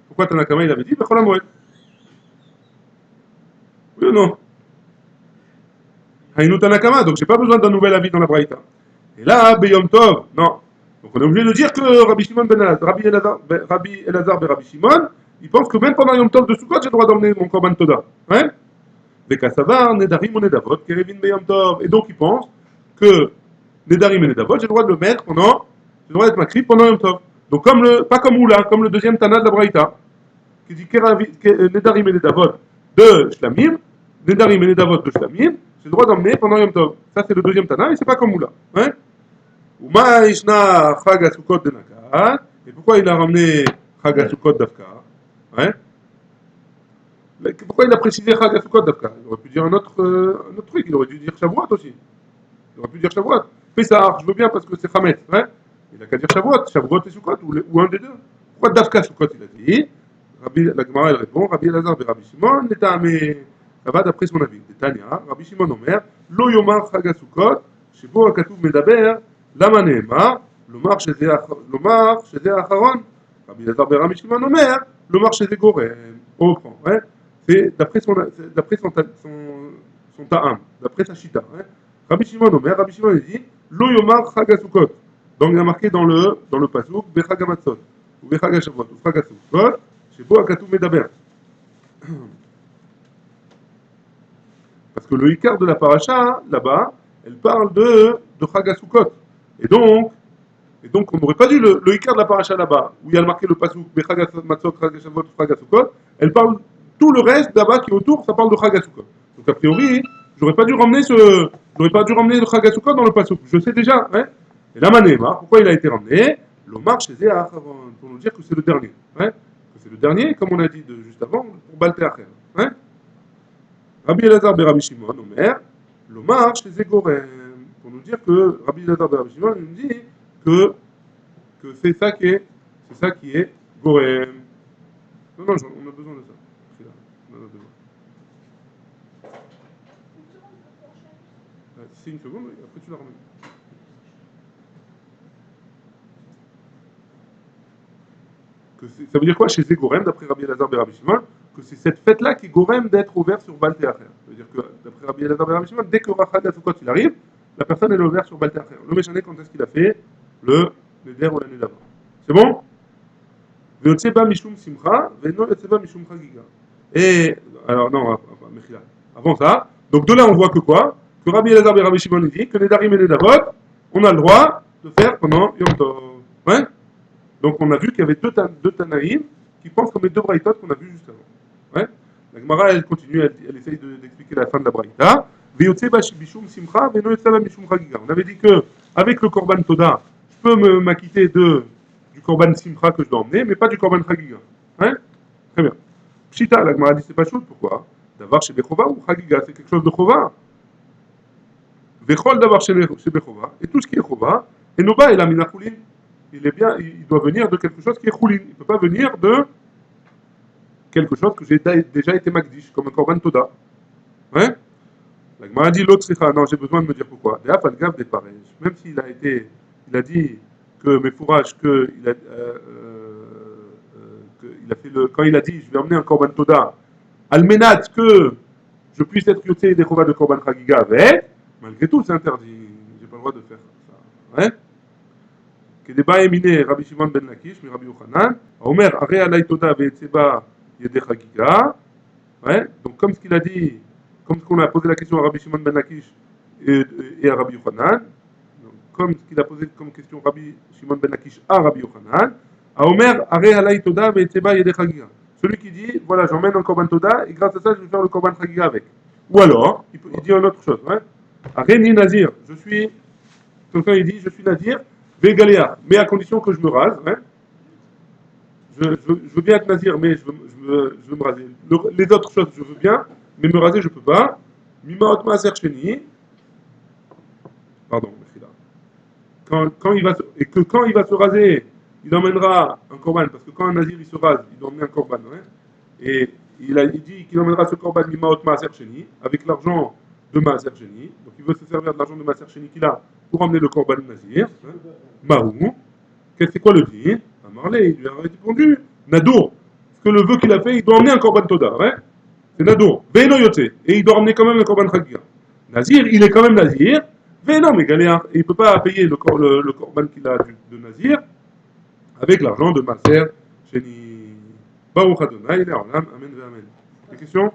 Pourquoi Tanakama il avait dit Bechol HaMoed? Oui ou non? Haïnou Tanakama, donc j'ai pas besoin d'un nouvel avis dans la Braïta. Et là, Beyom Tov, non. Donc on est obligé de dire que Rabbi Shimon ben Elazar, Rabbi Elazar ben Rabbi Shimon, il pense que même pendant Yom Tov de Sukkot, j'ai le droit d'emmener mon Korban Toda. Hein? Vekasavar, Nedarim ou Nedavot, Kerevin Beyom Tov. Et donc il pense que Nedarim et Nedavot, j'ai le droit de le mettre pendant, j'ai le droit d'être makrif pendant Yom Tov. Donc pas comme Oula, comme le deuxième Tana de la Braïta, qui dit Nedarim et Nedavot de Shlamim, Nedarim et Nedavot de Shlamim, j'ai le droit d'emmener pendant Yom Tov. Ça c'est le deuxième Tana et c'est pas comme Oula. Hein? Uma Ishna Chag HaSukkot de Nakat. Et pourquoi il a ramené Chag HaSukkot d'Afka? Ouais. Pourquoi il a précisé Chag HaSukkot d'Afka? Il aurait pu dire un autre truc, il aurait dû dire Shavuot aussi. Il aurait pu dire Shavuot. Pessah, je veux bien parce que c'est Chametz. Ouais. Il n'a qu'à dire Shavuot, Shavuot et Sukkot, ou un des deux. Pourquoi d'Afka Sukkot il a dit? La Gemara elle répond Rabbi Elazar et Rabbi Shimon, ça va d'après son avis. Tania, Rabbi Shimon Omer, Lo Yomar Chag HaSukkot, Shebo HaKatuv Medaber, למה נאמר? לומר שזה האחרון. רבי אלעזר ברבי שמעון אומר, לומר שזה גורם. On reprend. Ouais. C'est d'après son ta'am, d'après sa chita. Ouais. Rabbi Shimon Omer, Rabbi Shimon dit, Lo Yomar Chag HaSukkot. Donc il a marqué dans le pasuk, Bechag HaMatzot, ou Bechag HaShavuot, ou Chag HaSukkot, Shebo HaKatuv Medaber. Parce que le Icar de la paracha, là-bas, elle parle de Chag HaSukkot. Et donc, on n'aurait pas dit le Icar de la paracha là-bas, où il y a marqué le pasuk, Bechag HaMatzot, Chag HaShavuot, Chag HaSukkot. Elle parle, tout le reste là-bas qui est autour, ça parle de Chag HaSukkot. Donc, a priori, j'aurais pas dû ramener le Chag HaSukkot dans le pasuk. Je sais déjà, hein. Et la Manéma, pourquoi il a été ramené? L'Omar chez Acharon, pour nous dire que c'est le dernier. Hein. Que c'est le dernier, comme on a dit juste avant, pour Balté Acher. Hein. Rabbi Elazar ben Rabbi Shimon, Omer, l'Omar chez Gorem, pour nous dire que Rabbi Elazar ben Rabbi Shimon nous dit que c'est ça qui est Gorem. Non, on a besoin de ça. C'est là, on en a besoin. Si c'est une seconde, après tu la ramènes. Ça veut dire quoi chez Zégorem, d'après Rabbi Elazar et Rabbi Shimon, que c'est cette fête-là qui est Gorem d'être ouvert sur Baal Te'acher. Ça veut dire que, d'après Rabbi Elazar et Rabbi Shimon, dès que Rachad Asukot il arrive, la personne elle est ouverte sur Baal Te'acher. Le Méchané, quand est-ce qu'il a fait le Neder ou l'année d'avant. C'est bon? Veyotseba Mishum Simcha, Veno Yotseba Mishum Chagiga. Et, alors non, Mechila. Avant ça, donc de là on voit que quoi? Que Rabbi Elazar et Rabbi Shimon dit que Nedarim et Nedavot, on a le droit de faire pendant Yom Tov. Ouais? Donc on a vu qu'il y avait deux Tanaïm qui pensent comme les deux Braïtot qu'on a vu juste avant. Ouais? La Gemara elle continue, elle essaye d'expliquer la fin de la Braïta. Veyotseba Mishum Simcha, Veno Yotseba Mishum Chagiga. On avait dit que avec le Korban Toda, je peux m'acquitter du Korban Simcha que je dois emmener, mais pas du Korban Chagiga. Hein? Très bien. Pshita, la Gemara dit c'est pas chaud, pourquoi? D'avoir chez Bechova ou Chagiga, c'est quelque chose de Chova. Vechol d'avoir chez Bechova, et tout ce qui est Chova, et Noba et la Minachoulin, il doit venir de quelque chose qui est Choulin. Il ne peut pas venir de quelque chose que j'ai déjà été Magdish, comme un Korban Toda. Ouais? La Gemara dit l'autre non, j'ai besoin de me dire pourquoi. Même s'il il a dit que mes fourrages, quand il a dit je vais emmener un Korban Toda, Almenat que je puisse être yoté des Chova de Korban Chagiga avec, malgré tout c'est interdit. J'ai pas le droit de faire ça. Ouais? Que débat éminé Rabbi Shimon ben Lakish, mais Rabbi Yochanan, Omer, Are alay Toda ve'etzeba yede Chagiga. Ouais? Donc comme ce qu'il a dit, comme ce qu'on a posé la question à Rabbi Shimon ben Lakish et à Rabbi Yochanan, comme ce qu'il a posé comme question Rabbi Shimon ben Lakish à Rabbi Yochanan, à Omer, Are alay Toda ve'etzeba yede Chagiga. Celui qui dit, voilà, j'emmène un Korban Toda et grâce à ça, je vais faire le Korban Chagiga avec. Ou alors, il dit une autre chose. Ouais? Are ni Nazir, quelqu'un il dit, je suis Nazir, Vegaléa, mais à condition que je me rase. Ouais? Je veux bien être Nazir, mais je veux me raser. Les autres choses, je veux bien, mais me raser, je ne peux pas. Mimaot Maaser Sheni. Pardon, quand il va se raser, il emmènera un korban, parce que quand un Nazir il se rase, il doit emmener un korban. Hein, et il dit qu'il emmènera ce korban Mimaot Maaser Sheni, avec l'argent de Maaser Sheni. Donc il veut se servir de l'argent de Maaser Sheni qu'il a pour emmener le korban Nazir. Hein, Mahou. C'est quoi le dit? Marley, il lui a répondu Nadour. Parce que le vœu qu'il a fait, il doit emmener un korban Toda. Ouais? C'est Nadour. Veino Yote. Et il doit emmener quand même le korban Chagiga. Nazir, il est quand même Nazir. Veino, mais Galéa. Il ne peut pas payer le korban qu'il a de Nazir avec l'argent de Maaser Sheni. Baruch Adonai, Amen, Amen. Des questions?